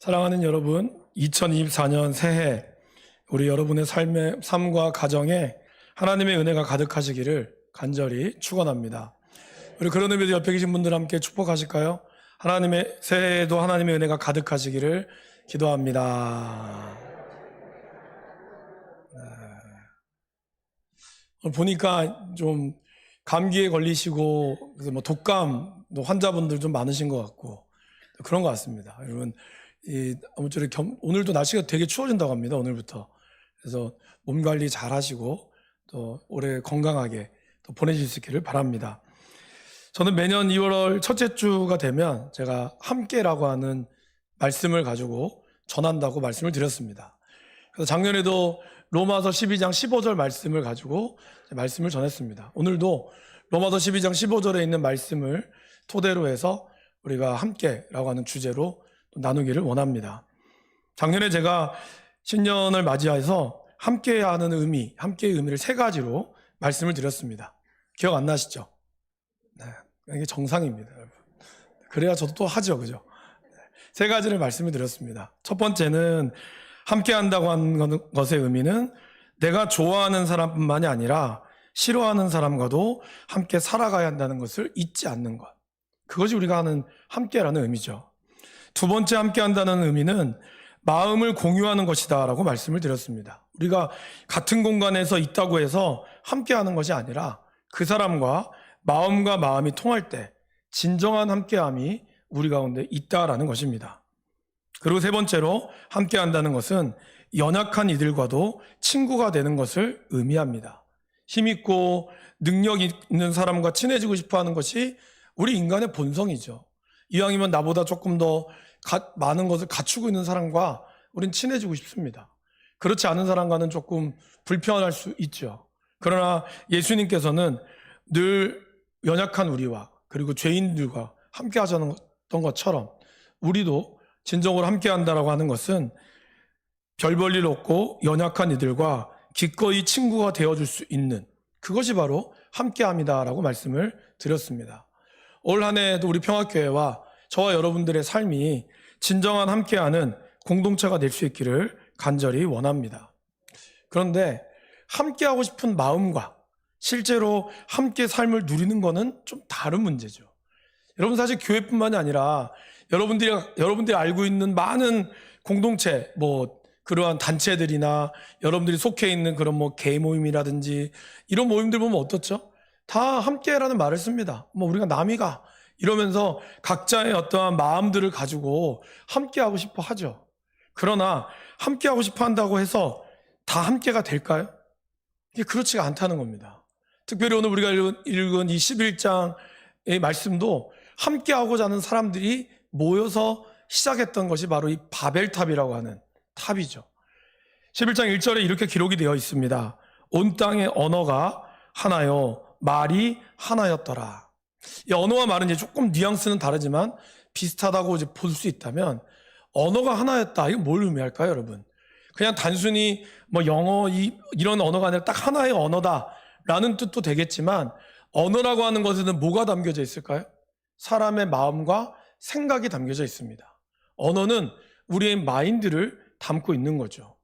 사랑하는 여러분, 2024년 새해 우리 여러분의 삶과 가정에 하나님의 은혜가 가득하시기를 간절히 축원합니다. 우리 그런 의미에서 옆에 계신 분들 함께 축복하실까요? 하나님의 새해에도 하나님의 은혜가 가득하시기를 기도합니다. 오늘 보니까 좀 감기에 걸리시고 그래서 독감 환자분들 좀 많으신 것 같고 그런 것 같습니다. 여러분, 아무쪼록 오늘도 날씨가 되게 추워진다고 합니다. 오늘부터. 그래서 몸 관리 잘 하시고 또 올해 건강하게 또 보내실 수 있기를 바랍니다. 저는 매년 2월 첫째 주가 되면 제가 함께라고 하는 말씀을 가지고 전한다고 말씀을 드렸습니다. 그래서 작년에도 로마서 12장 15절 말씀을 가지고 말씀을 전했습니다. 오늘도 로마서 12장 15절에 있는 말씀을 토대로 해서 우리가 함께라고 하는 주제로 나누기를 원합니다. 작년에 제가 신년을 맞이해서 함께하는 의미, 함께의 의미를 세 가지로 말씀을 드렸습니다. 기억 안 나시죠? 네, 이게 정상입니다, 여러분. 그래야 저도 또 하죠, 그죠? 세 가지를 말씀을 드렸습니다. 첫 번째는 함께한다고 하는 것의 의미는 내가 좋아하는 사람뿐만이 아니라 싫어하는 사람과도 함께 살아가야 한다는 것을 잊지 않는 것. 그것이 우리가 하는 함께라는 의미죠. 두 번째 함께한다는 의미는 마음을 공유하는 것이다 라고 말씀을 드렸습니다. 우리가 같은 공간에서 있다고 해서 함께하는 것이 아니라 그 사람과 마음과 마음이 통할 때 진정한 함께함이 우리 가운데 있다라는 것입니다. 그리고 세 번째로 함께한다는 것은 연약한 이들과도 친구가 되는 것을 의미합니다. 힘있고 능력 있는 사람과 친해지고 싶어하는 것이 우리 인간의 본성이죠. 이왕이면 나보다 조금 더 많은 것을 갖추고 있는 사람과 우린 친해지고 싶습니다. 그렇지 않은 사람과는 조금 불편할 수 있죠. 그러나 예수님께서는 늘 연약한 우리와 그리고 죄인들과 함께 하셨던 것처럼 우리도 진정으로 함께 한다라고 하는 것은 별 볼 일 없고 연약한 이들과 기꺼이 친구가 되어줄 수 있는 그것이 바로 함께함이다라고 말씀을 드렸습니다. 올 한 해에도 우리 평화교회와 저와 여러분들의 삶이 진정한 함께하는 공동체가 될 수 있기를 간절히 원합니다. 그런데 함께하고 싶은 마음과 실제로 함께 삶을 누리는 것은 좀 다른 문제죠. 여러분, 사실 교회뿐만이 아니라 여러분들이 알고 있는 많은 공동체, 그러한 단체들이나 여러분들이 속해 있는 그런 개 모임이라든지 이런 모임들 보면 어떻죠? 다 함께라는 말을 씁니다. 우리가 남이가 이러면서 각자의 어떠한 마음들을 가지고 함께하고 싶어 하죠. 그러나 함께하고 싶어 한다고 해서 다 함께가 될까요? 이게 그렇지가 않다는 겁니다. 특별히 오늘 우리가 읽은 이 11장의 말씀도 함께하고자 하는 사람들이 모여서 시작했던 것이 바로 이 바벨탑이라고 하는 탑이죠. 11장 1절에 이렇게 기록이 되어 있습니다. 온 땅의 언어가 하나요, 말이 하나였더라. 이 언어와 말은 이제 조금 뉘앙스는 다르지만 비슷하다고 이제 볼 수 있다면 언어가 하나였다. 이거 뭘 의미할까요, 여러분? 그냥 단순히 영어 이런 언어가 아니라 딱 하나의 언어다라는 뜻도 되겠지만 언어라고 하는 것에는 뭐가 담겨져 있을까요? 사람의 마음과 생각이 담겨져 있습니다. 언어는 우리의 마인드를 담고 있는 거죠.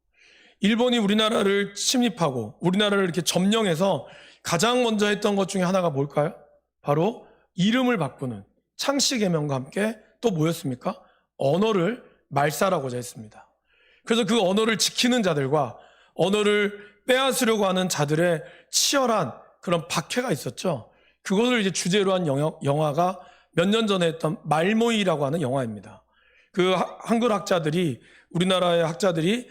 일본이 우리나라를 침입하고 우리나라를 이렇게 점령해서 가장 먼저 했던 것 중에 하나가 뭘까요? 바로 이름을 바꾸는 창씨개명과 함께 또 뭐였습니까? 언어를 말살하고자 했습니다. 그래서 그 언어를 지키는 자들과 언어를 빼앗으려고 하는 자들의 치열한 그런 박해가 있었죠. 그것을 이제 주제로 한 영화가 몇 년 전에 했던 말모이라고 하는 영화입니다. 그 한글 학자들이 우리나라의 학자들이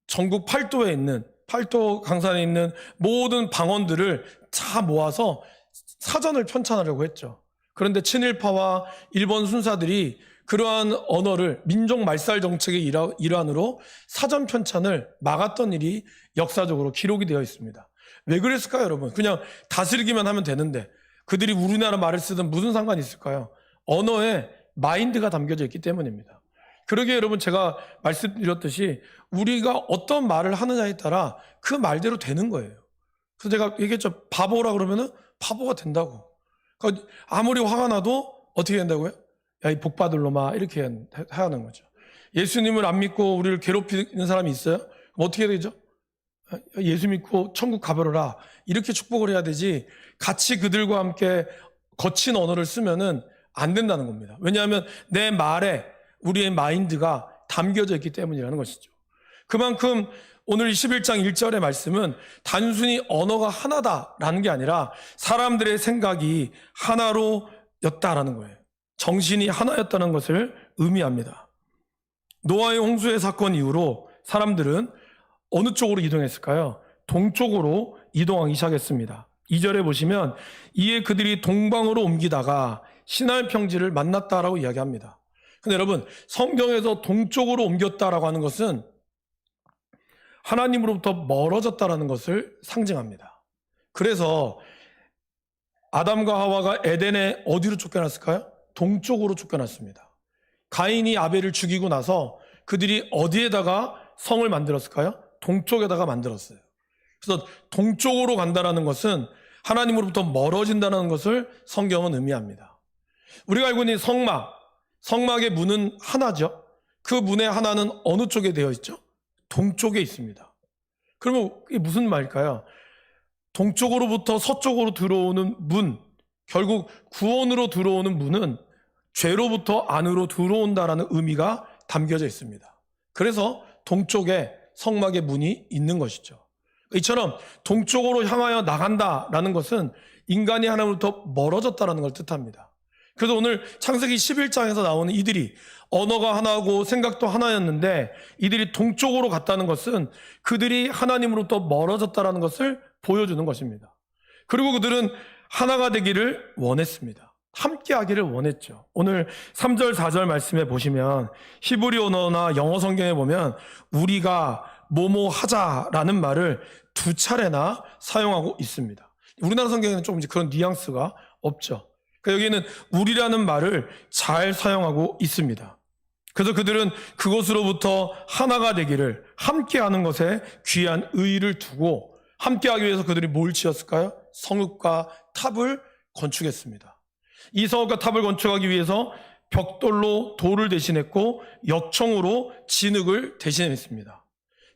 전국 팔도 강산에 있는 모든 방언들을 다 모아서 사전을 편찬하려고 했죠. 그런데 친일파와 일본 순사들이 그러한 언어를 민족 말살 정책의 일환으로 사전 편찬을 막았던 일이 역사적으로 기록이 되어 있습니다. 왜 그랬을까요, 여러분? 그냥 다스리기만 하면 되는데 그들이 우리나라 말을 쓰든 무슨 상관이 있을까요? 언어에 마인드가 담겨져 있기 때문입니다. 그러기에 여러분, 제가 말씀드렸듯이 우리가 어떤 말을 하느냐에 따라 그 말대로 되는 거예요. 그래서 제가 얘기했죠. 바보라 그러면은 바보가 된다고. 그러니까 아무리 화가 나도 어떻게 된다고요? 야, 이 복받을 놈아, 이렇게 하는 거죠. 예수님을 안 믿고 우리를 괴롭히는 사람이 있어요? 그럼 어떻게 되죠? 예수 믿고 천국 가버려라, 이렇게 축복을 해야 되지, 같이 그들과 함께 거친 언어를 쓰면은 안 된다는 겁니다. 왜냐하면 내 말에 우리의 마인드가 담겨져 있기 때문이라는 것이죠. 그만큼 오늘 11장 1절의 말씀은 단순히 언어가 하나다라는 게 아니라 사람들의 생각이 하나로 였다라는 거예요. 정신이 하나였다는 것을 의미합니다. 노아의 홍수의 사건 이후로 사람들은 어느 쪽으로 이동했을까요? 동쪽으로 이동하기 시작했습니다. 2절에 보시면 이에 그들이 동방으로 옮기다가 시날 평지를 만났다라고 이야기합니다. 근데 여러분, 성경에서 동쪽으로 옮겼다라고 하는 것은 하나님으로부터 멀어졌다라는 것을 상징합니다. 그래서 아담과 하와가 에덴에 어디로 쫓겨났을까요? 동쪽으로 쫓겨났습니다. 가인이 아벨을 죽이고 나서 그들이 어디에다가 성을 만들었을까요? 동쪽에다가 만들었어요. 그래서 동쪽으로 간다라는 것은 하나님으로부터 멀어진다는 것을 성경은 의미합니다. 우리가 알고 있는 성막의 문은 하나죠. 그 문의 하나는 어느 쪽에 되어 있죠? 동쪽에 있습니다. 그러면 이게 무슨 말일까요? 동쪽으로부터 서쪽으로 들어오는 문, 결국 구원으로 들어오는 문은 죄로부터 안으로 들어온다라는 의미가 담겨져 있습니다. 그래서 동쪽에 성막의 문이 있는 것이죠. 이처럼 동쪽으로 향하여 나간다라는 것은 인간이 하나님으로부터 멀어졌다라는 걸 뜻합니다. 그래서 오늘 창세기 11장에서 나오는 이들이 언어가 하나고 생각도 하나였는데 이들이 동쪽으로 갔다는 것은 그들이 하나님으로부터 멀어졌다라는 것을 보여주는 것입니다. 그리고 그들은 하나가 되기를 원했습니다. 함께 하기를 원했죠. 오늘 3절 4절 말씀에 보시면 히브리 언어나 영어 성경에 보면 우리가 뭐뭐 하자라는 말을 두 차례나 사용하고 있습니다. 우리나라 성경에는 조금 그런 뉘앙스가 없죠. 그러니까 여기는 우리라는 말을 잘 사용하고 있습니다. 그래서 그들은 그것으로부터 하나가 되기를, 함께하는 것에 귀한 의의를 두고 함께하기 위해서 그들이 뭘 지었을까요? 성읍과 탑을 건축했습니다. 이 성읍과 탑을 건축하기 위해서 벽돌로 돌을 대신했고 역청으로 진흙을 대신했습니다.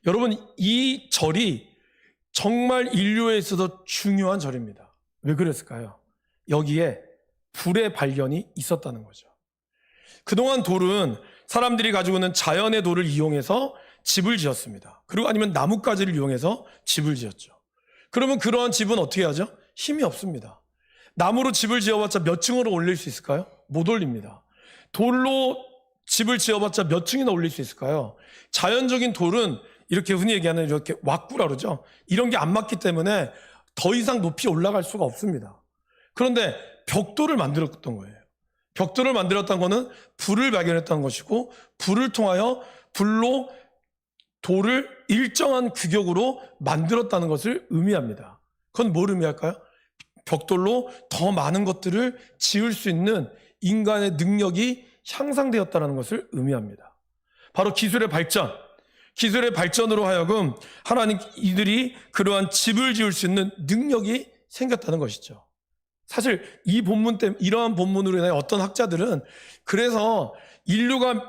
여러분, 이 절이 정말 인류에 있어서 중요한 절입니다. 왜 그랬을까요? 여기에 불의 발견이 있었다는 거죠. 그동안 돌은 사람들이 가지고 있는 자연의 돌을 이용해서 집을 지었습니다. 그리고 아니면 나뭇가지를 이용해서 집을 지었죠. 그러면 그러한 집은 어떻게 하죠? 힘이 없습니다. 나무로 집을 지어봤자 몇 층으로 올릴 수 있을까요? 못 올립니다. 돌로 집을 지어봤자 몇 층이나 올릴 수 있을까요? 자연적인 돌은 이렇게 흔히 얘기하는 이렇게 왁구라 그러죠. 이런 게 안 맞기 때문에 더 이상 높이 올라갈 수가 없습니다. 그런데 벽돌을 만들었던 거예요. 벽돌을 만들었다는 것은 불을 발견했다는 것이고 불을 통하여 불로 돌을 일정한 규격으로 만들었다는 것을 의미합니다. 그건 뭘 의미할까요? 벽돌로 더 많은 것들을 지을 수 있는 인간의 능력이 향상되었다는 것을 의미합니다. 바로 기술의 발전으로 하여금 하나님 이들이 그러한 집을 지을 수 있는 능력이 생겼다는 것이죠. 사실 이 본문 때문에, 이러한 본문으로 인해 어떤 학자들은 그래서 인류가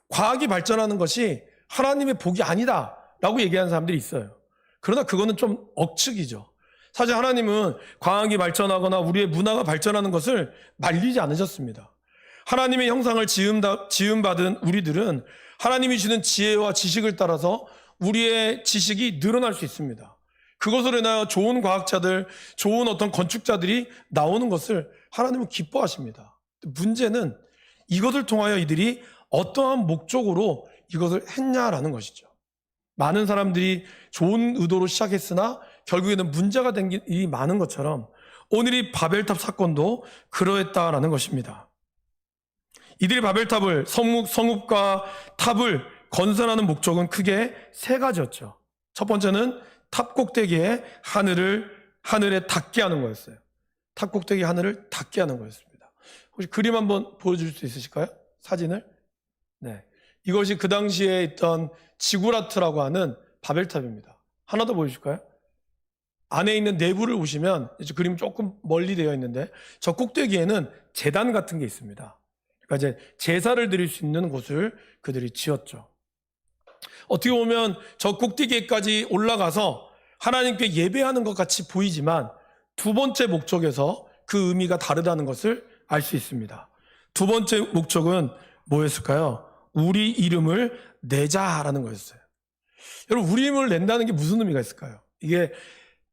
과학이 발전하는 것이 하나님의 복이 아니다라고 얘기하는 사람들이 있어요. 그러나 그거는 좀 억측이죠. 사실 하나님은 과학이 발전하거나 우리의 문화가 발전하는 것을 말리지 않으셨습니다. 하나님의 형상을 지음받은 우리들은 하나님이 주는 지혜와 지식을 따라서 우리의 지식이 늘어날 수 있습니다. 그것으로 인하여 좋은 과학자들, 좋은 어떤 건축자들이 나오는 것을 하나님은 기뻐하십니다. 문제는 이것을 통하여 이들이 어떠한 목적으로 이것을 했냐라는 것이죠. 많은 사람들이 좋은 의도로 시작했으나 결국에는 문제가 된 일이 많은 것처럼 오늘 이 바벨탑 사건도 그러했다라는 것입니다. 이들이 바벨탑을, 성읍과 탑을 건설하는 목적은 크게 세 가지였죠. 첫 번째는 탑 꼭대기에 하늘에 닿게 하는 거였어요. 탑 꼭대기 하늘을 닿게 하는 거였습니다. 혹시 그림 한번 보여줄 수 있으실까요? 사진을? 네. 이것이 그 당시에 있던 지구라트라고 하는 바벨탑입니다. 하나 더 보여줄까요? 안에 있는 내부를 보시면 그림 조금 멀리 되어 있는데 저 꼭대기에는 제단 같은 게 있습니다. 그러니까 이제 제사를 드릴 수 있는 곳을 그들이 지었죠. 어떻게 보면 저 꼭대기에까지 올라가서 하나님께 예배하는 것 같이 보이지만 두 번째 목적에서 그 의미가 다르다는 것을 알 수 있습니다. 두 번째 목적은 뭐였을까요? 우리 이름을 내자라는 거였어요. 여러분, 우리 이름을 낸다는 게 무슨 의미가 있을까요? 이게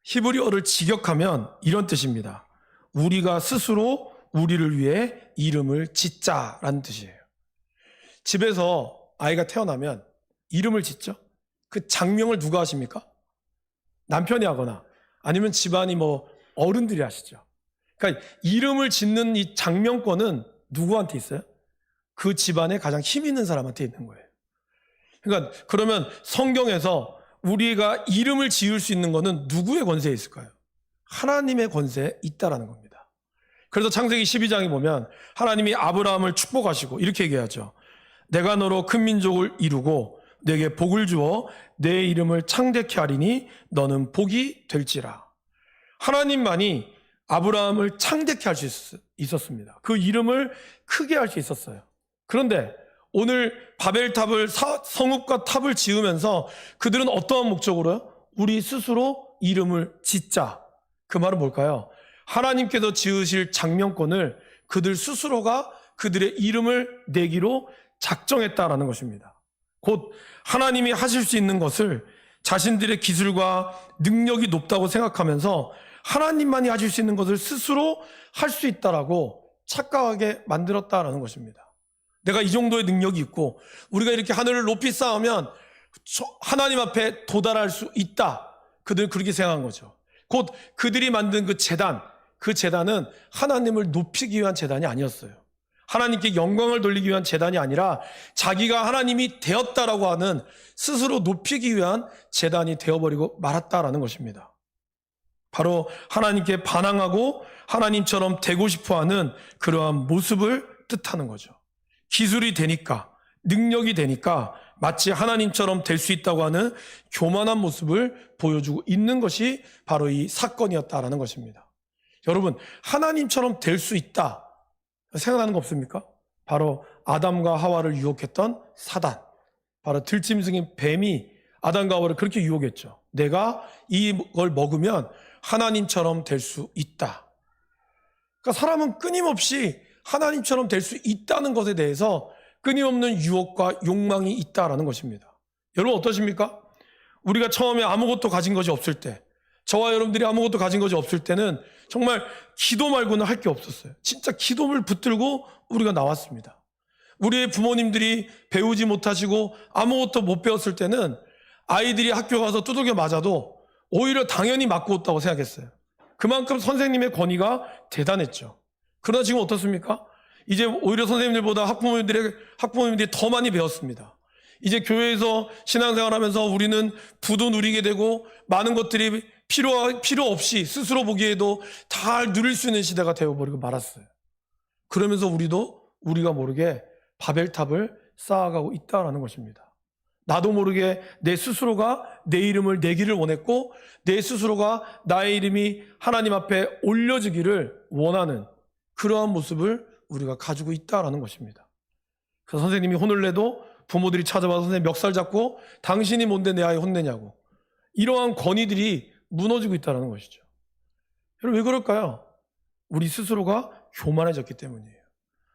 히브리어를 직역하면 이런 뜻입니다. 우리가 스스로 우리를 위해 이름을 짓자라는 뜻이에요. 집에서 아이가 태어나면 이름을 짓죠. 그 장명을 누가 하십니까? 남편이 하거나 아니면 집안이 뭐 어른들이 하시죠. 그러니까 이름을 짓는 이 장명권은 누구한테 있어요? 그 집안에 가장 힘 있는 사람한테 있는 거예요. 그러니까 그러면 성경에서 우리가 이름을 지을 수 있는 것은 누구의 권세에 있을까요? 하나님의 권세에 있다라는 겁니다. 그래서 창세기 12장에 보면 하나님이 아브라함을 축복하시고 이렇게 얘기하죠. 내가 너로 큰 민족을 이루고 내게 복을 주어 내 이름을 창대케 하리니 너는 복이 될지라. 하나님만이 아브라함을 창대케 할 수 있었습니다. 그 이름을 크게 할 수 있었어요. 그런데 오늘 바벨탑을 성읍과 탑을 지으면서 그들은 어떠한 목적으로요? 우리 스스로 이름을 짓자. 그 말은 뭘까요? 하나님께서 지으실 장명권을 그들 스스로가 그들의 이름을 내기로 작정했다라는 것입니다. 곧 하나님이 하실 수 있는 것을 자신들의 기술과 능력이 높다고 생각하면서 하나님만이 하실 수 있는 것을 스스로 할 수 있다라고 착각하게 만들었다라는 것입니다. 내가 이 정도의 능력이 있고 우리가 이렇게 하늘을 높이 쌓으면 하나님 앞에 도달할 수 있다. 그들은 그렇게 생각한 거죠. 곧 그들이 만든 그 재단은 하나님을 높이기 위한 재단이 아니었어요. 하나님께 영광을 돌리기 위한 재단이 아니라 자기가 하나님이 되었다라고 하는 스스로 높이기 위한 재단이 되어버리고 말았다라는 것입니다. 바로 하나님께 반항하고 하나님처럼 되고 싶어하는 그러한 모습을 뜻하는 거죠. 기술이 되니까, 능력이 되니까 마치 하나님처럼 될 수 있다고 하는 교만한 모습을 보여주고 있는 것이 바로 이 사건이었다라는 것입니다. 여러분, 하나님처럼 될 수 있다 생각나는 거 없습니까? 바로 아담과 하와를 유혹했던 사단, 바로 들짐승인 뱀이 아담과 하와를 그렇게 유혹했죠. 내가 이걸 먹으면 하나님처럼 될 수 있다. 그러니까 사람은 끊임없이 하나님처럼 될 수 있다는 것에 대해서 끊임없는 유혹과 욕망이 있다라는 것입니다. 여러분 어떠십니까? 우리가 처음에 아무것도 가진 것이 없을 때, 저와 여러분들이 아무것도 가진 것이 없을 때는 정말 기도 말고는 할 게 없었어요. 진짜 기도를 붙들고 우리가 나왔습니다. 우리의 부모님들이 배우지 못하시고 아무것도 못 배웠을 때는 아이들이 학교 가서 두들겨 맞아도 오히려 당연히 맞고 있다고 생각했어요. 그만큼 선생님의 권위가 대단했죠. 그러나 지금 어떻습니까? 이제 오히려 선생님들보다 학부모님들이 더 많이 배웠습니다. 이제 교회에서 신앙생활하면서 우리는 부도 누리게 되고 많은 것들이 필요 없이 스스로 보기에도 다 누릴 수 있는 시대가 되어버리고 말았어요. 그러면서 우리가 모르게 바벨탑을 쌓아가고 있다는 것입니다. 나도 모르게 내 스스로가 내 이름을 내기를 원했고 내 스스로가 나의 이름이 하나님 앞에 올려지기를 원하는 그러한 모습을 우리가 가지고 있다는 것입니다. 그래서 선생님이 혼을 내도 부모들이 찾아와서 선생님 멱살 잡고 당신이 뭔데 내 아이 혼내냐고 이러한 권위들이 무너지고 있다는 것이죠. 여러분 왜 그럴까요? 우리 스스로가 교만해졌기 때문이에요.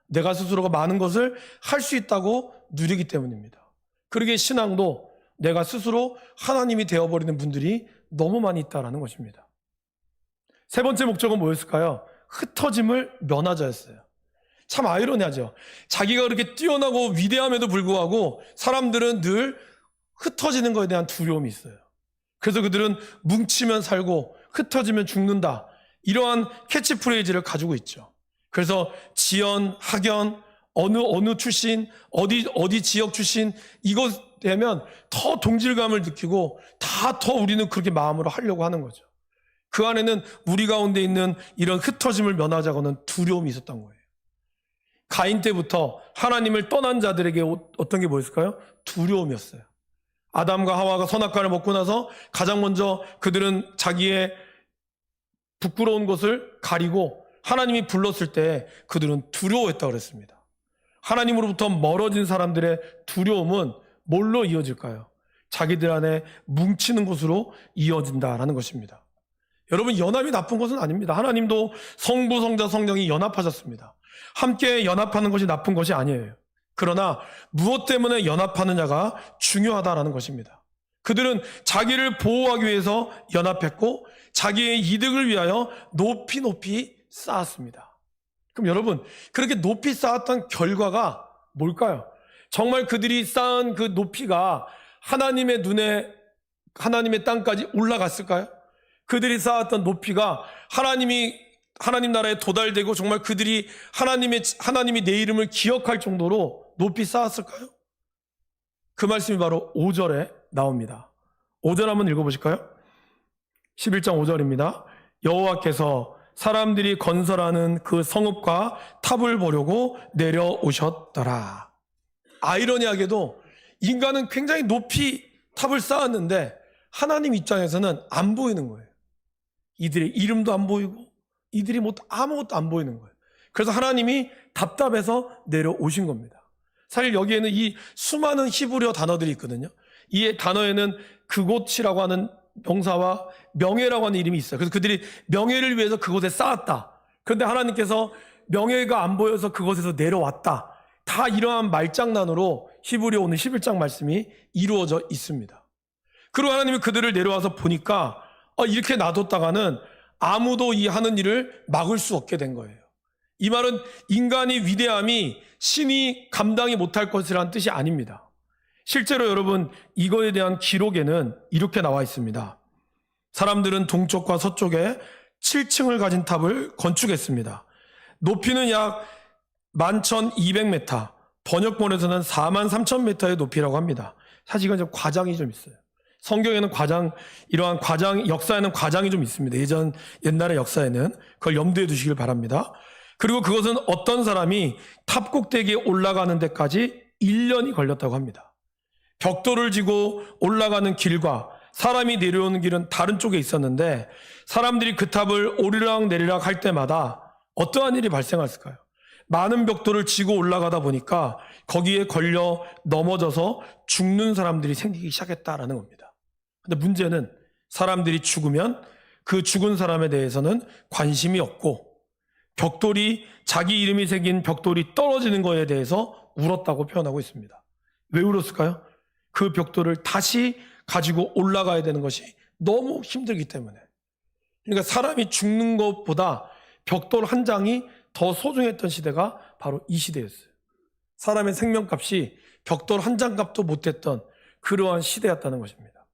내가 스스로가 많은 것을 할 수 있다고 누리기 때문입니다. 그러기에 신앙도 내가 스스로 하나님이 되어버리는 분들이 너무 많이 있다는 것입니다. 세 번째 목적은 뭐였을까요? 흩어짐을 면하자였어요. 참 아이러니하죠. 자기가 그렇게 뛰어나고 위대함에도 불구하고 사람들은 늘 흩어지는 것에 대한 두려움이 있어요. 그래서 그들은 뭉치면 살고 흩어지면 죽는다. 이러한 캐치프레이즈를 가지고 있죠. 그래서 지연, 학연, 어느 출신, 어디 지역 출신, 이것 되면 더 동질감을 느끼고 더 우리는 그렇게 마음으로 하려고 하는 거죠. 그 안에는 우리 가운데 있는 이런 흩어짐을 면하자고는 두려움이 있었던 거예요. 가인 때부터 하나님을 떠난 자들에게 어떤 게 뭐였을까요? 두려움이었어요. 아담과 하와가 선악과를 먹고 나서 가장 먼저 그들은 자기의 부끄러운 것을 가리고 하나님이 불렀을 때 그들은 두려워했다고 그랬습니다. 하나님으로부터 멀어진 사람들의 두려움은 뭘로 이어질까요? 자기들 안에 뭉치는 것으로 이어진다라는 것입니다. 여러분, 연합이 나쁜 것은 아닙니다. 하나님도 성부, 성자, 성령이 연합하셨습니다. 함께 연합하는 것이 나쁜 것이 아니에요. 그러나 무엇 때문에 연합하느냐가 중요하다라는 것입니다. 그들은 자기를 보호하기 위해서 연합했고 자기의 이득을 위하여 높이 쌓았습니다. 그럼 여러분, 그렇게 높이 쌓았던 결과가 뭘까요? 정말 그들이 쌓은 그 높이가 하나님의 눈에, 하나님의 땅까지 올라갔을까요? 그들이 쌓았던 높이가 하나님 나라에 도달되고 정말 그들이 하나님이 내 이름을 기억할 정도로 높이 쌓았을까요? 그 말씀이 바로 5절에 나옵니다. 5절 한번 읽어보실까요? 11장 5절입니다. 여호와께서 사람들이 건설하는 그 성읍과 탑을 보려고 내려오셨더라. 아이러니하게도 인간은 굉장히 높이 탑을 쌓았는데 하나님 입장에서는 안 보이는 거예요. 이들의 이름도 안 보이고 이들이 아무것도 안 보이는 거예요. 그래서 하나님이 답답해서 내려오신 겁니다. 사실 여기에는 이 수많은 히브리어 단어들이 있거든요. 이 단어에는 그곳이라고 하는 명사와 명예라고 하는 이름이 있어요. 그래서 그들이 명예를 위해서 그곳에 쌓았다. 그런데 하나님께서 명예가 안 보여서 그곳에서 내려왔다. 다 이러한 말장난으로 히브리어 오늘 11장 말씀이 이루어져 있습니다. 그리고 하나님이 그들을 내려와서 보니까 이렇게 놔뒀다가는 아무도 이 하는 일을 막을 수 없게 된 거예요. 이 말은 인간의 위대함이 신이 감당이 못할 것이라는 뜻이 아닙니다. 실제로 여러분, 이거에 대한 기록에는 이렇게 나와 있습니다. 사람들은 동쪽과 서쪽에 7층을 가진 탑을 건축했습니다. 높이는 약 11,200m, 번역본에서는 43,000m의 높이라고 합니다. 사실 이건 좀 과장이 좀 있어요. 성경에는 이러한 역사에는 과장이 좀 있습니다. 옛날의 역사에는 그걸 염두에 두시길 바랍니다. 그리고 그것은 어떤 사람이 탑 꼭대기에 올라가는 데까지 1년이 걸렸다고 합니다. 벽돌을 지고 올라가는 길과 사람이 내려오는 길은 다른 쪽에 있었는데 사람들이 그 탑을 오르락 내리락 할 때마다 어떠한 일이 발생했을까요? 많은 벽돌을 지고 올라가다 보니까 거기에 걸려 넘어져서 죽는 사람들이 생기기 시작했다라는 겁니다. 근데 문제는 사람들이 죽으면 그 죽은 사람에 대해서는 관심이 없고 벽돌이 자기 이름이 새긴 벽돌이 떨어지는 거에 대해서 울었다고 표현하고 있습니다. 왜 울었을까요? 그 벽돌을 다시 가지고 올라가야 되는 것이 너무 힘들기 때문에. 그러니까 사람이 죽는 것보다 벽돌 한 장이 더 소중했던 시대가 바로 이 시대였어요. 사람의 생명값이 벽돌 한 장 값도 못했던 그러한 시대였다는 것입니다.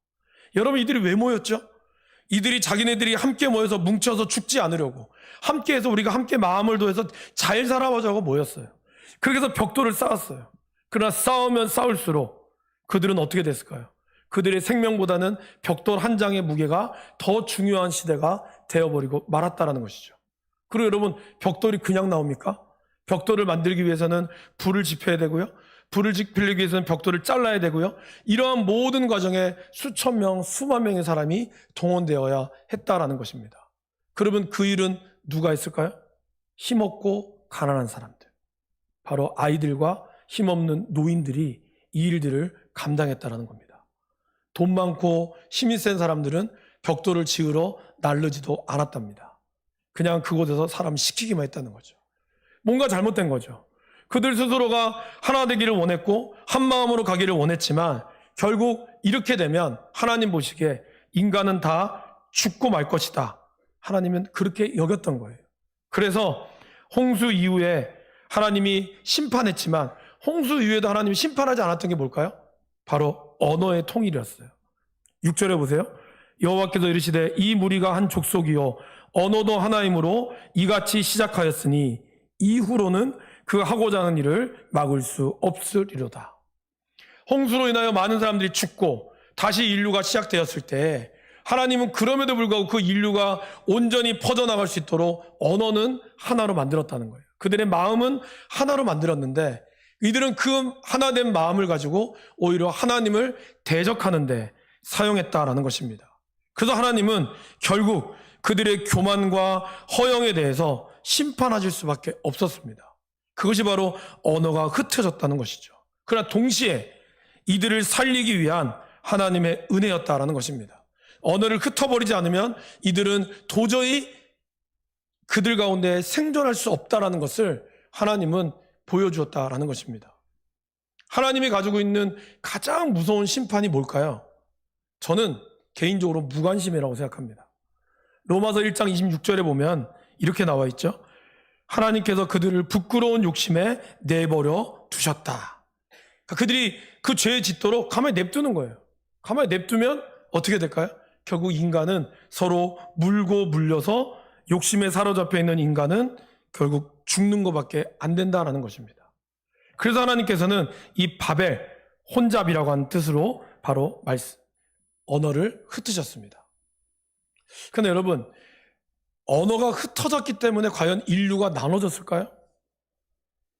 여러분, 이들이 왜 모였죠? 이들이 자기네들이 함께 모여서 뭉쳐서 죽지 않으려고, 함께해서 우리가 함께 마음을 도해서 잘 살아보자고 모였어요. 그래서 벽돌을 쌓았어요. 그러나 싸우면 싸울수록 그들은 어떻게 됐을까요? 그들의 생명보다는 벽돌 한 장의 무게가 더 중요한 시대가 되어버리고 말았다라는 것이죠. 그리고 여러분, 벽돌이 그냥 나옵니까? 벽돌을 만들기 위해서는 불을 지펴야 되고요. 불을 지피기 위해서는 벽돌을 잘라야 되고요. 이러한 모든 과정에 수천 명, 수만 명의 사람이 동원되어야 했다라는 것입니다. 그러면 그 일은 누가 했을까요? 힘없고 가난한 사람들. 바로 아이들과 힘없는 노인들이 이 일들을 감당했다라는 겁니다. 돈 많고 힘이 센 사람들은 벽돌을 지으러 나르지도 않았답니다. 그냥 그곳에서 사람 시키기만 했다는 거죠. 뭔가 잘못된 거죠. 그들 스스로가 하나 되기를 원했고 한 마음으로 가기를 원했지만 결국 이렇게 되면 하나님 보시기에 인간은 다 죽고 말 것이다. 하나님은 그렇게 여겼던 거예요. 그래서 홍수 이후에 하나님이 심판했지만 홍수 이후에도 하나님이 심판하지 않았던 게 뭘까요? 바로 언어의 통일이었어요. 6절에 보세요. 여호와께서 이르시되 이 무리가 한 족속이요 언어도 하나이므로 이같이 시작하였으니 이후로는 그 하고자 하는 일을 막을 수 없으리로다. 홍수로 인하여 많은 사람들이 죽고 다시 인류가 시작되었을 때 하나님은 그럼에도 불구하고 그 인류가 온전히 퍼져나갈 수 있도록 언어는 하나로 만들었다는 거예요. 그들의 마음은 하나로 만들었는데 이들은 그 하나된 마음을 가지고 오히려 하나님을 대적하는 데 사용했다라는 것입니다. 그래서 하나님은 결국 그들의 교만과 허영에 대해서 심판하실 수밖에 없었습니다. 그것이 바로 언어가 흩어졌다는 것이죠. 그러나 동시에 이들을 살리기 위한 하나님의 은혜였다라는 것입니다. 언어를 흩어버리지 않으면 이들은 도저히 그들 가운데 생존할 수 없다라는 것을 하나님은 보여주었다라는 것입니다. 하나님이 가지고 있는 가장 무서운 심판이 뭘까요? 저는 개인적으로 무관심이라고 생각합니다. 로마서 1장 26절에 보면 이렇게 나와 있죠. 하나님께서 그들을 부끄러운 욕심에 내버려 두셨다. 그러니까 그들이 그 죄에 짓도록 가만히 냅두는 거예요. 가만히 냅두면 어떻게 될까요? 결국 인간은 서로 물고 물려서 욕심에 사로잡혀 있는 인간은 결국 죽는 것밖에 안 된다는 것입니다. 그래서 하나님께서는 이 바벨, 혼잡이라고 하는 뜻으로 바로 언어를 흩으셨습니다. 그런데 여러분, 언어가 흩어졌기 때문에 과연 인류가 나눠졌을까요?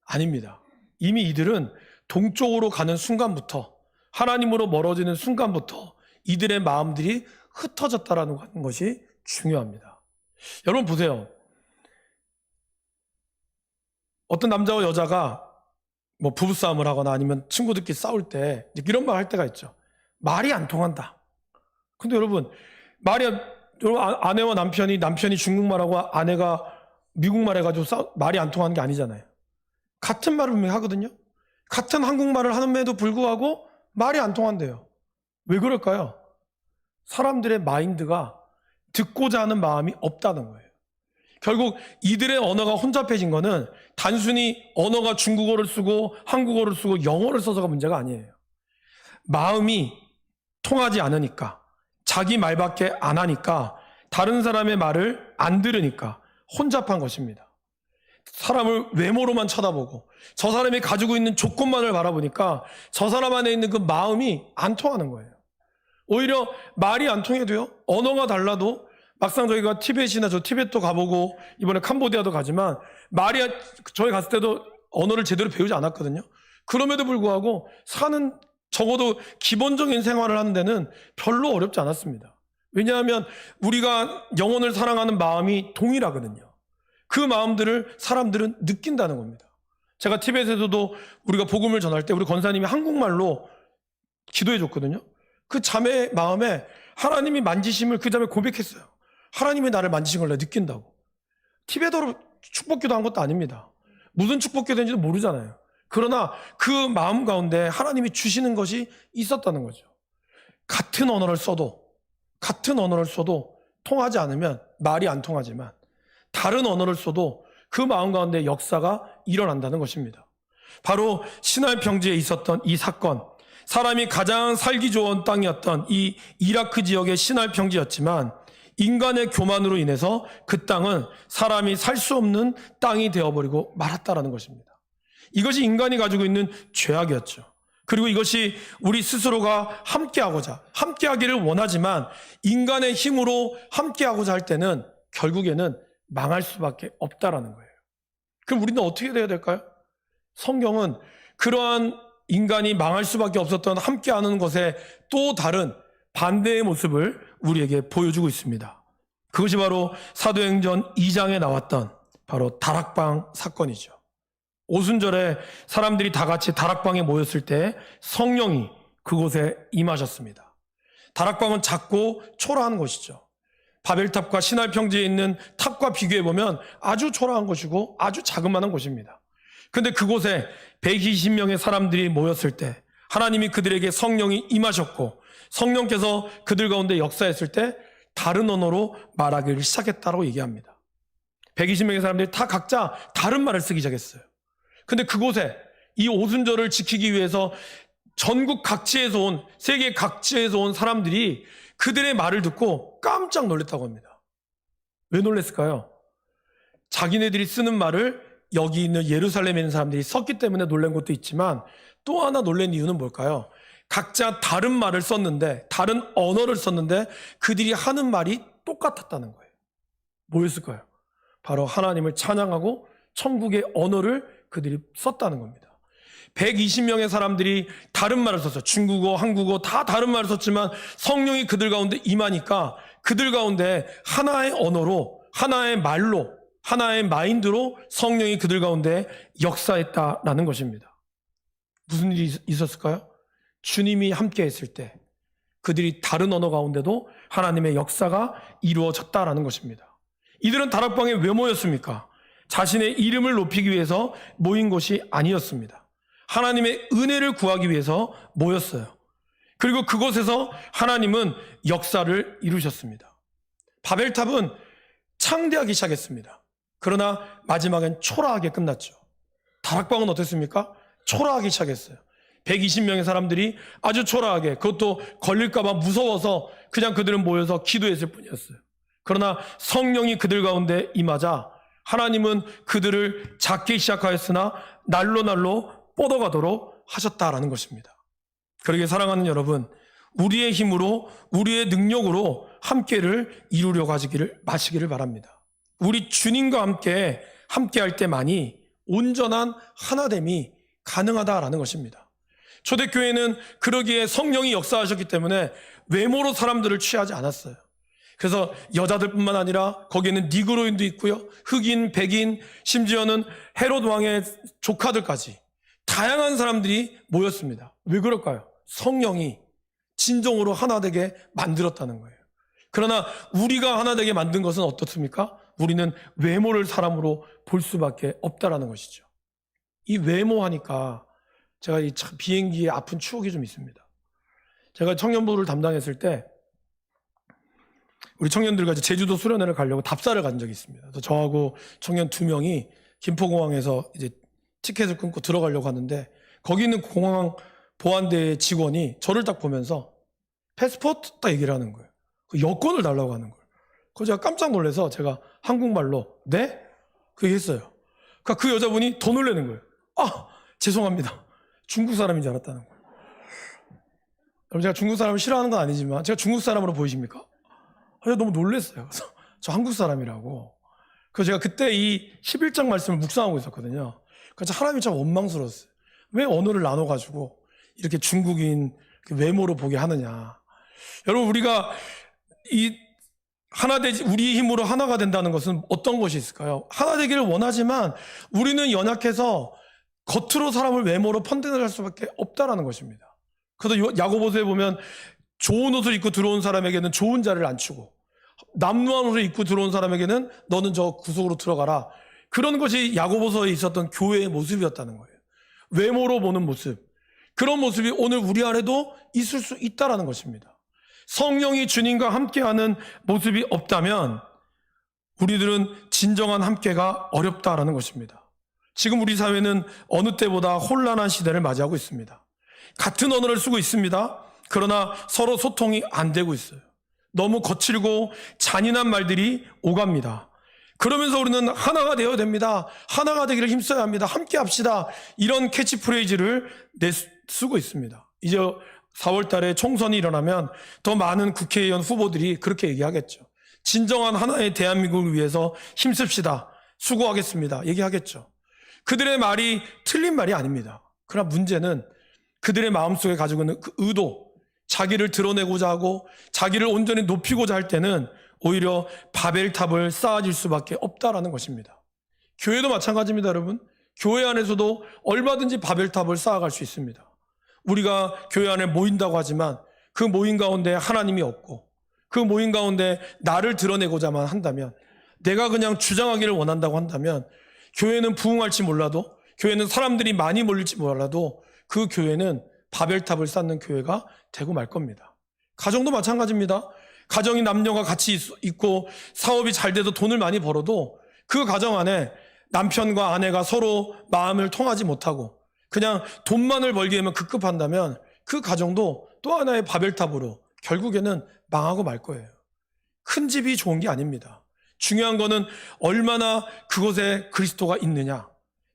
아닙니다. 이미 이들은 동쪽으로 가는 순간부터, 하나님으로 멀어지는 순간부터 이들의 마음들이 흩어졌다는 것이 중요합니다. 여러분 보세요. 어떤 남자와 여자가 뭐 부부싸움을 하거나 아니면 친구들끼리 싸울 때 이런 말 할 때가 있죠. 말이 안 통한다. 근데 여러분, 아내와 남편이 중국말하고 아내가 미국말 해가지고 말이 안 통하는 게 아니잖아요. 같은 말을 분명히 하거든요. 같은 한국말을 하는데도 불구하고 말이 안 통한대요. 왜 그럴까요? 사람들의 마인드가 듣고자 하는 마음이 없다는 거예요. 결국 이들의 언어가 혼잡해진 거는 단순히 언어가 중국어를 쓰고 한국어를 쓰고 영어를 써서가 문제가 아니에요. 마음이 통하지 않으니까, 자기 말밖에 안 하니까, 다른 사람의 말을 안 들으니까 혼잡한 것입니다. 사람을 외모로만 쳐다보고 저 사람이 가지고 있는 조건만을 바라보니까 저 사람 안에 있는 그 마음이 안 통하는 거예요. 오히려 말이 안 통해도요, 언어가 달라도 막상 저희가 티벳이나 저 티벳도 가보고 이번에 캄보디아도 가지만 저희 갔을 때도 언어를 제대로 배우지 않았거든요. 그럼에도 불구하고 적어도 기본적인 생활을 하는 데는 별로 어렵지 않았습니다. 왜냐하면 우리가 영혼을 사랑하는 마음이 동일하거든요. 그 마음들을 사람들은 느낀다는 겁니다. 제가 티벳에서도 우리가 복음을 전할 때 우리 권사님이 한국말로 기도해 줬거든요. 그 자매의 마음에 하나님이 만지심을 그 자매 고백했어요. 하나님이 나를 만지신 걸 내가 느낀다고. 티베트어로 축복기도 한 것도 아닙니다. 무슨 축복기도인지도 모르잖아요. 그러나 그 마음 가운데 하나님이 주시는 것이 있었다는 거죠. 같은 언어를 써도 통하지 않으면 말이 안 통하지만 다른 언어를 써도 그 마음 가운데 역사가 일어난다는 것입니다. 바로 시나이 평지에 있었던 이 사건, 사람이 가장 살기 좋은 땅이었던 이 이라크 지역의 시나이 평지였지만 인간의 교만으로 인해서 그 땅은 사람이 살 수 없는 땅이 되어버리고 말았다라는 것입니다. 이것이 인간이 가지고 있는 죄악이었죠. 그리고 이것이 우리 스스로가 함께하기를 원하지만 인간의 힘으로 함께하고자 할 때는 결국에는 망할 수밖에 없다라는 거예요. 그럼 우리는 어떻게 돼야 될까요? 성경은 그러한 인간이 망할 수밖에 없었던 함께하는 것에 또 다른 반대의 모습을 우리에게 보여주고 있습니다. 그것이 바로 사도행전 2장에 나왔던 바로 다락방 사건이죠. 오순절에 사람들이 다 같이 다락방에 모였을 때 성령이 그곳에 임하셨습니다. 다락방은 작고 초라한 곳이죠. 바벨탑과 시날 평지에 있는 탑과 비교해보면 아주 초라한 곳이고 아주 자그마한 곳입니다. 그런데 그곳에 120명의 사람들이 모였을 때 하나님이 그들에게 성령이 임하셨고 성령께서 그들 가운데 역사했을 때 다른 언어로 말하기를 시작했다고 얘기합니다. 120명의 사람들이 다 각자 다른 말을 쓰기 시작했어요. 근데 그곳에 이 오순절을 지키기 위해서 전국 각지에서 온, 세계 각지에서 온 사람들이 그들의 말을 듣고 깜짝 놀랐다고 합니다. 왜 놀랐을까요? 자기네들이 쓰는 말을 여기 있는 예루살렘에 있는 사람들이 썼기 때문에 놀란 것도 있지만 또 하나 놀란 이유는 뭘까요? 각자 다른 말을 썼는데, 다른 언어를 썼는데 그들이 하는 말이 똑같았다는 거예요. 뭐였을까요? 바로 하나님을 찬양하고 천국의 언어를 그들이 썼다는 겁니다. 120명의 사람들이 다른 말을 썼어요. 중국어, 한국어 다 다른 말을 썼지만 성령이 그들 가운데 임하니까 그들 가운데 하나의 언어로, 하나의 말로 하나의 마인드로 성령이 그들 가운데 역사했다라는 것입니다. 무슨 일이 있었을까요? 주님이 함께 했을 때 그들이 다른 언어 가운데도 하나님의 역사가 이루어졌다라는 것입니다. 이들은 다락방에 왜 모였습니까? 자신의 이름을 높이기 위해서 모인 것이 아니었습니다. 하나님의 은혜를 구하기 위해서 모였어요. 그리고 그곳에서 하나님은 역사를 이루셨습니다. 바벨탑은 창대하기 시작했습니다. 그러나 마지막엔 초라하게 끝났죠. 다락방은 어땠습니까? 초라하기 시작했어요. 120명의 사람들이 아주 초라하게, 그것도 걸릴까봐 무서워서 그냥 그들은 모여서 기도했을 뿐이었어요. 그러나 성령이 그들 가운데 임하자 하나님은 그들을 작게 시작하였으나 날로 날로 뻗어가도록 하셨다라는 것입니다. 그러기에 사랑하는 여러분, 우리의 힘으로, 우리의 능력으로 함께를 이루려 마시기를 바랍니다. 우리 주님과 함께 할 때만이 온전한 하나됨이 가능하다라는 것입니다. 초대교회는 그러기에 성령이 역사하셨기 때문에 외모로 사람들을 취하지 않았어요. 그래서 여자들뿐만 아니라 거기에는 니그로인도 있고요, 흑인, 백인, 심지어는 헤롯 왕의 조카들까지 다양한 사람들이 모였습니다. 왜 그럴까요? 성령이 진정으로 하나 되게 만들었다는 거예요. 그러나 우리가 하나 되게 만든 것은 어떻습니까? 우리는 외모를 사람으로 볼 수밖에 없다라는 것이죠. 이 외모하니까 제가 이 비행기에 아픈 추억이 좀 있습니다. 제가 청년부를 담당했을 때 우리 청년들과 이제 제주도 수련회를 가려고 답사를 간 적이 있습니다. 그래서 저하고 청년 2명이 김포공항에서 이제 티켓을 끊고 들어가려고 하는데 거기 있는 공항 보안대 직원이 저를 딱 보면서 패스포트 딱 얘기를 하는 거예요. 그 여권을 달라고 하는 거예요. 그래서 제가 깜짝 놀라서 제가 한국말로 네? 그 얘기했어요. 그러니까 그 여자분이 더 놀라는 거예요. 아, 죄송합니다. 중국 사람인 줄 알았다는 거예요. 여러분, 제가 중국 사람을 싫어하는 건 아니지만 제가 중국 사람으로 보이십니까? 제가 너무 놀랐어요. 그래서 저 한국 사람이라고. 그래서 제가 그때 이 11장 말씀을 묵상하고 있었거든요. 그래서 하나님이 참 원망스러웠어요. 왜 언어를 나눠가지고 이렇게 중국인 외모로 보게 하느냐. 여러분, 우리가 우리의 힘으로 하나가 된다는 것은 어떤 것이 있을까요? 하나 되기를 원하지만 우리는 연약해서 겉으로 사람을 외모로 판단할 수밖에 없다라는 것입니다. 그래서 야고보서에 보면 좋은 옷을 입고 들어온 사람에게는 좋은 자리를 안 주고 남루한 옷을 입고 들어온 사람에게는 너는 저 구석으로 들어가라. 그런 것이 야고보서에 있었던 교회의 모습이었다는 거예요. 외모로 보는 모습. 그런 모습이 오늘 우리 안에도 있을 수 있다라는 것입니다. 성령이 주님과 함께하는 모습이 없다면 우리들은 진정한 함께가 어렵다라는 것입니다. 지금 우리 사회는 어느 때보다 혼란한 시대를 맞이하고 있습니다. 같은 언어를 쓰고 있습니다. 그러나 서로 소통이 안 되고 있어요. 너무 거칠고 잔인한 말들이 오갑니다. 그러면서 우리는 하나가 되어야 됩니다. 하나가 되기를 힘써야 합니다. 함께 합시다. 이런 캐치프레이즈를 쓰고 있습니다. 이제 4월 달에 총선이 일어나면 더 많은 국회의원 후보들이 그렇게 얘기하겠죠. 진정한 하나의 대한민국을 위해서 힘씁시다. 수고하겠습니다. 얘기하겠죠. 그들의 말이 틀린 말이 아닙니다. 그러나 문제는 그들의 마음속에 가지고 있는 그 의도, 자기를 드러내고자 하고 자기를 온전히 높이고자 할 때는 오히려 바벨탑을 쌓아질 수밖에 없다라는 것입니다. 교회도 마찬가지입니다, 여러분. 교회 안에서도 얼마든지 바벨탑을 쌓아갈 수 있습니다. 우리가 교회 안에 모인다고 하지만 그 모임 가운데 하나님이 없고 그 모임 가운데 나를 드러내고자만 한다면, 내가 그냥 주장하기를 원한다고 한다면 교회는 부흥할지 몰라도, 교회는 사람들이 많이 몰릴지 몰라도 그 교회는 바벨탑을 쌓는 교회가 되고 말 겁니다. 가정도 마찬가지입니다. 가정이 남녀가 같이 있고 사업이 잘 돼도 돈을 많이 벌어도 그 가정 안에 남편과 아내가 서로 마음을 통하지 못하고 그냥 돈만을 벌기 위해만 급급한다면 그 가정도 또 하나의 바벨탑으로 결국에는 망하고 말 거예요. 큰 집이 좋은 게 아닙니다. 중요한 거는 얼마나 그곳에 그리스도가 있느냐,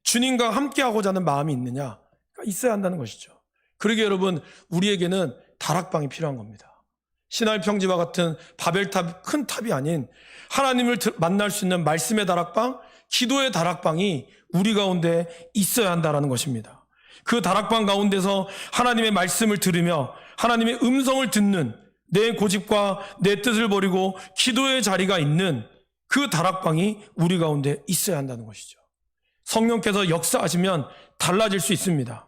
주님과 함께하고자 하는 마음이 있느냐, 있어야 한다는 것이죠. 그러기에 여러분, 우리에게는 다락방이 필요한 겁니다. 신할 평지와 같은 바벨탑, 큰 탑이 아닌 하나님을 만날 수 있는 말씀의 다락방, 기도의 다락방이 우리 가운데 있어야 한다는 것입니다. 그 다락방 가운데서 하나님의 말씀을 들으며 하나님의 음성을 듣는, 내 고집과 내 뜻을 버리고 기도의 자리가 있는 그 다락방이 우리 가운데 있어야 한다는 것이죠. 성령께서 역사하시면 달라질 수 있습니다.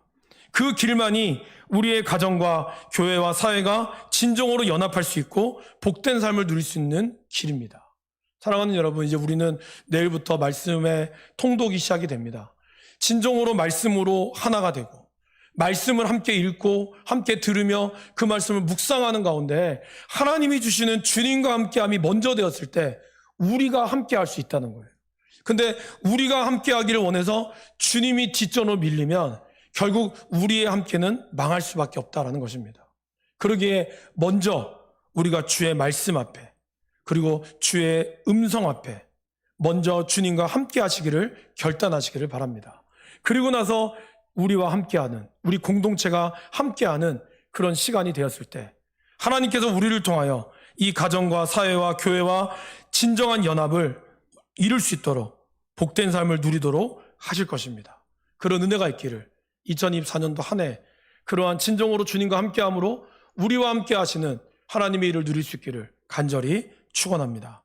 그 길만이 우리의 가정과 교회와 사회가 진정으로 연합할 수 있고 복된 삶을 누릴 수 있는 길입니다. 사랑하는 여러분, 이제 우리는 내일부터 말씀의 통독이 시작이 됩니다. 진정으로 말씀으로 하나가 되고 말씀을 함께 읽고 함께 들으며 그 말씀을 묵상하는 가운데 하나님이 주시는 주님과 함께함이 먼저 되었을 때 우리가 함께할 수 있다는 거예요. 근데 우리가 함께하기를 원해서 주님이 뒷전으로 밀리면 결국 우리의 함께는 망할 수밖에 없다라는 것입니다. 그러기에 먼저 우리가 주의 말씀 앞에 그리고 주의 음성 앞에 먼저 주님과 함께 하시기를 결단하시기를 바랍니다. 그리고 나서 우리와 함께하는, 우리 공동체가 함께하는 그런 시간이 되었을 때 하나님께서 우리를 통하여 이 가정과 사회와 교회와 진정한 연합을 이룰 수 있도록 복된 삶을 누리도록 하실 것입니다. 그런 은혜가 있기를 2024년도 한 해 그러한 진정으로 주님과 함께함으로 우리와 함께 하시는 하나님의 일을 누릴 수 있기를 간절히 축원합니다.